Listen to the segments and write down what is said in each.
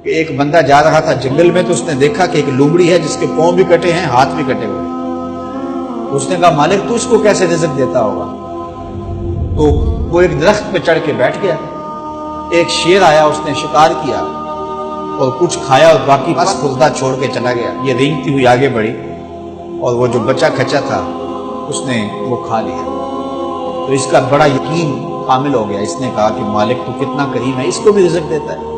کہ ایک بندہ جا رہا تھا جنگل میں، تو اس نے دیکھا کہ ایک لومڑی ہے جس کے پاؤں بھی کٹے ہیں، ہاتھ بھی کٹے ہوئے ہیں۔ اس نے کہا مالک تو اس کو کیسے رزق دیتا ہوگا؟ تو وہ ایک درخت پہ چڑھ کے بیٹھ گیا۔ ایک شیر آیا، اس نے شکار کیا اور کچھ کھایا اور باقی بس خردہ چھوڑ کے چلا گیا۔ یہ رینگتی ہوئی آگے بڑھی اور وہ جو بچہ کھچا تھا اس نے وہ کھا لیا۔ تو اس کا بڑا یقین کامل ہو گیا۔ اس نے کہا کہ مالک تو کتنا کریم ہے، اس کو بھی رزق دیتا ہے۔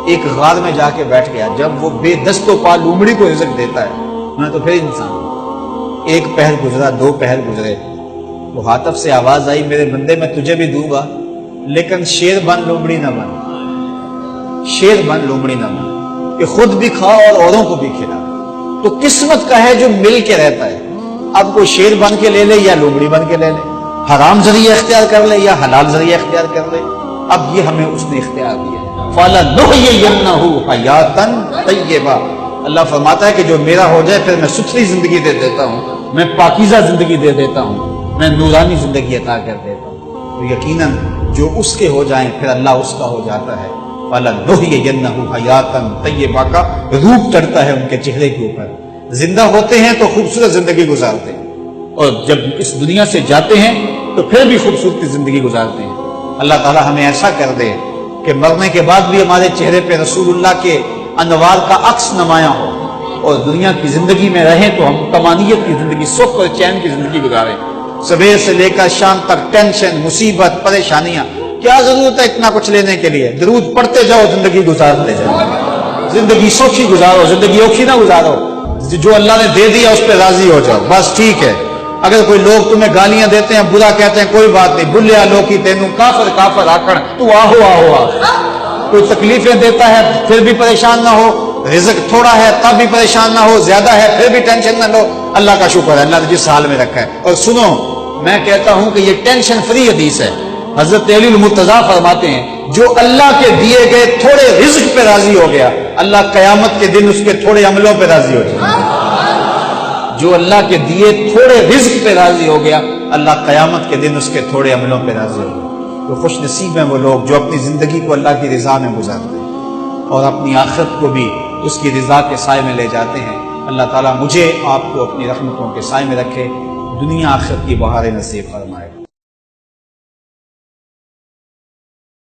ایک غار میں جا کے بیٹھ گیا۔ جب وہ بے دست و پا لومڑی کو رزق دیتا ہے، میں تو پھر انسان ہوں۔ ایک پہر گزرا، دو پہر گزرے، وہ ہاتف سے آواز آئی میرے بندے میں تجھے بھی دوں گا، لیکن شیر بن لومڑی نہ بن، شیر بن لومڑی نہ بن، کہ خود بھی کھا اور اوروں کو بھی کھلا۔ تو قسمت کا ہے جو مل کے رہتا ہے۔ اب کوئی شیر بن کے لے لے یا لومڑی بن کے لے لے، حرام ذریعہ اختیار کر لے یا حلال ذریعہ اختیار کر لے، اب یہ ہمیں اس نے اختیار دیا۔ فَلَنُحْيِيَنَّهُ حَيَاةً طَيِّبَةً، اللہ فرماتا ہے کہ جو میرا ہو جائے پھر میں ستھری زندگی دے دیتا ہوں، میں پاکیزہ زندگی دے دیتا ہوں، میں نورانی زندگی عطا کر دیتا ہوں۔ تو یقیناً جو اس کے ہو جائیں پھر اللہ اس کا ہو جاتا ہے۔ فَلَنُحْيِيَنَّهُ حَيَاةً طَيِّبَةً کا روپ چڑھتا ہے ان کے چہرے کے اوپر۔ زندہ ہوتے ہیں تو خوبصورت زندگی گزارتے ہیں، اور جب اس دنیا سے جاتے ہیں تو پھر بھی خوبصورت زندگی گزارتے ہیں۔ اللہ تعالی ہمیں ایسا کر دے کہ مرنے کے بعد بھی ہمارے چہرے پہ رسول اللہ کے انوار کا عکس نمایاں ہو، اور دنیا کی زندگی میں رہیں تو ہم طمانیت کی زندگی، سکھ اور چین کی زندگی گزاریں۔ صبح سے لے کر شام تک ٹینشن، مصیبت، پریشانیاں، کیا ضرورت ہے اتنا کچھ لینے کے لیے؟ درود پڑھتے جاؤ، زندگی گزارتے جاؤ، زندگی سوکھی گزارو، زندگی اوکھی نہ گزارو۔ جو اللہ نے دے دیا اس پہ راضی ہو جاؤ، بس ٹھیک ہے۔ اگر کوئی لوگ تمہیں گالیاں دیتے ہیں، برا کہتے ہیں، کوئی بات نہیں، بلیا لوکی تینوں کافر کافر آکڑ، تو آہو آہو آ۔ کوئی تکلیفیں دیتا ہے پھر بھی پریشان نہ ہو، رزق تھوڑا ہے تب بھی پریشان نہ ہو، زیادہ ہے پھر بھی ٹینشن نہ لو۔ اللہ کا شکر ہے، اللہ نے جس حال میں رکھا ہے۔ اور سنو، میں کہتا ہوں کہ یہ ٹینشن فری حدیث ہے۔ حضرت علی المرتضیٰ فرماتے ہیں جو اللہ کے دیے گئے تھوڑے رزق پہ راضی ہو گیا، اللہ قیامت کے دن اس کے تھوڑے عملوں پہ راضی ہو جائے۔ جو اللہ کے دیے تھوڑے رزق پہ راضی ہو گیا، اللہ قیامت کے دن اس کے تھوڑے عملوں پہ راضی ہو گیا۔ تو خوش نصیب ہیں وہ لوگ جو اپنی زندگی کو اللہ کی رضا میں گزارتے ہیں اور اپنی آخرت کو بھی اس کی رضا کے سائے میں لے جاتے ہیں۔ اللہ تعالیٰ مجھے آپ کو اپنی رحمتوں کے سائے میں رکھے، دنیا آخرت کی بہاریں نصیب فرمائے۔